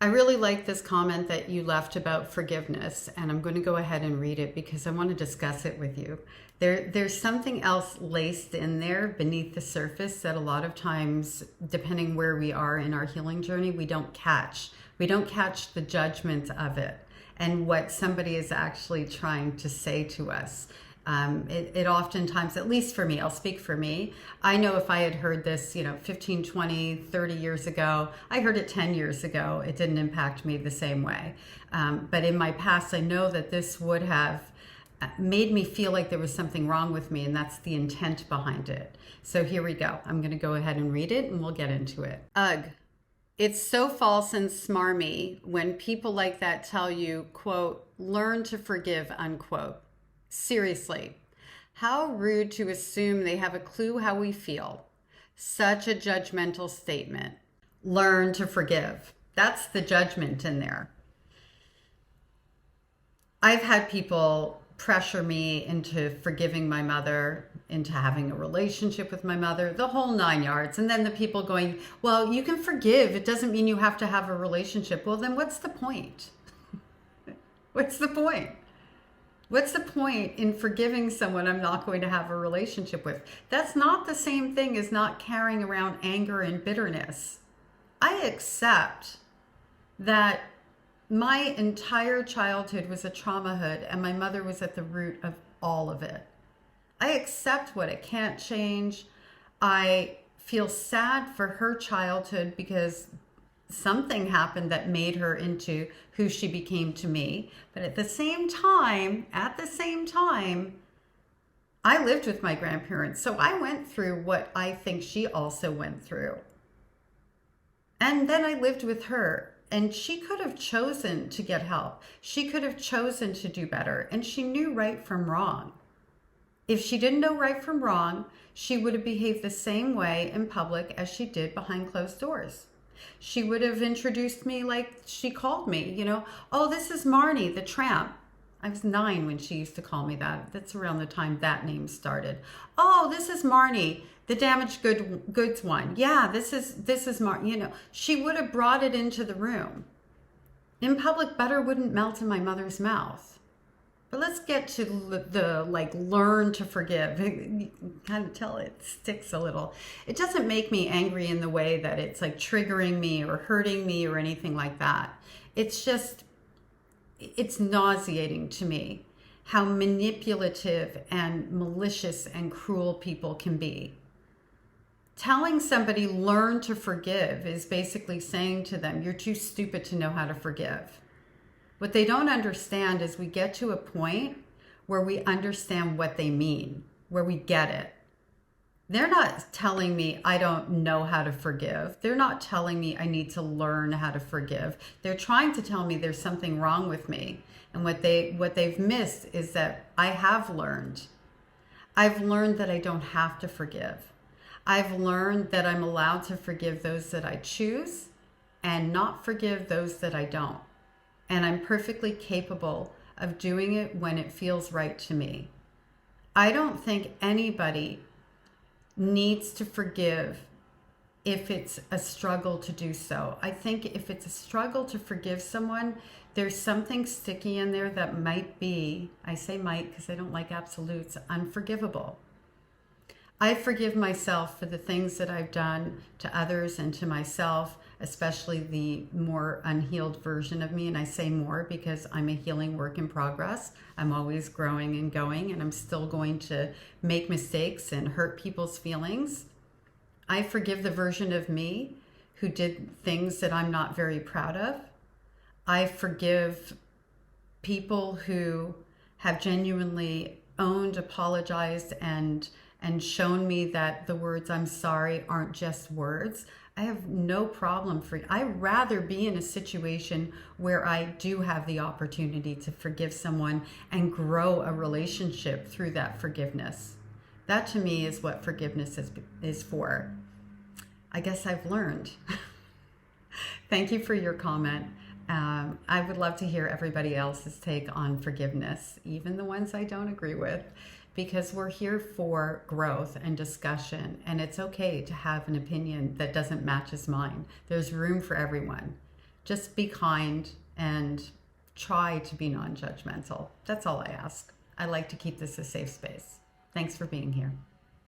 I really like this comment that you left about forgiveness, and I'm going to go ahead and read it because I want to discuss it with you. There's something else laced in there beneath the surface that a lot of times, depending where we are in our healing journey, we don't catch. We don't catch the judgment of it and what somebody is actually trying to say to us. It oftentimes, at least for me, I'll speak for me. I know if I had heard this, 15, 20, 30 years ago, I heard it 10 years ago, it didn't impact me the same way. But in my past, I know that this would have made me feel like there was something wrong with me, and that's the intent behind it. So here we go. I'm going to go ahead and read it, and we'll get into it. Ugh. It's so false and smarmy when people like that tell you, quote, learn to forgive, unquote. Seriously, how rude to assume they have a clue how we feel. Such a judgmental statement. Learn to forgive. That's the judgment in there. I've had people pressure me into forgiving my mother, into having a relationship with my mother, the whole 9 yards. And then the people going, well, you can forgive. It doesn't mean you have to have a relationship. Well, then what's the point? What's the point? What's the point in forgiving someone I'm not going to have a relationship with? That's not the same thing as not carrying around anger and bitterness. I accept that my entire childhood was a traumahood and my mother was at the root of all of it. I accept what it can't change. I feel sad for her childhood because something happened that made her into who she became to me. But at the same time, I lived with my grandparents. So I went through what I think she also went through. And then I lived with her. And she could have chosen to get help. She could have chosen to do better. And she knew right from wrong. If she didn't know right from wrong, she would have behaved the same way in public as she did behind closed doors. She would have introduced me like she called me, oh, this is Marnie, the tramp. I was 9 when she used to call me that. That's around the time that name started. Oh, this is Marnie, the damaged goods one. Yeah, this is Marnie. She would have brought it into the room. In public, butter wouldn't melt in my mother's mouth. But let's get to the learn to forgive. You kind of tell it sticks a little. It doesn't make me angry in the way that it's like triggering me or hurting me or anything like that. It's just, it's nauseating to me how manipulative and malicious and cruel people can be. Telling somebody learn to forgive is basically saying to them, you're too stupid to know how to forgive. What they don't understand is we get to a point where we understand what they mean, where we get it. They're not telling me I don't know how to forgive. They're not telling me I need to learn how to forgive. They're trying to tell me there's something wrong with me. And what they've missed is that I have learned. I've learned that I don't have to forgive. I've learned that I'm allowed to forgive those that I choose and not forgive those that I don't. And I'm perfectly capable of doing it when it feels right to me. I don't think anybody needs to forgive if it's a struggle to do so. I think if it's a struggle to forgive someone, there's something sticky in there that might be, I say might because I don't like absolutes, unforgivable. I forgive myself for the things that I've done to others and to myself, especially the more unhealed version of me. And I say more because I'm a healing work in progress. I'm always growing and going, and I'm still going to make mistakes and hurt people's feelings. I forgive the version of me who did things that I'm not very proud of. I forgive people who have genuinely owned, apologized, and shown me that the words I'm sorry aren't just words. I have no problem I'd rather be in a situation where I do have the opportunity to forgive someone and grow a relationship through that forgiveness. That to me is what forgiveness is for. I guess I've learned. Thank you for your comment. I would love to hear everybody else's take on forgiveness, even the ones I don't agree with, because we're here for growth and discussion, and it's okay to have an opinion that doesn't match mine. There's room for everyone. Just be kind and try to be non-judgmental. That's all I ask. I like to keep this a safe space. Thanks for being here.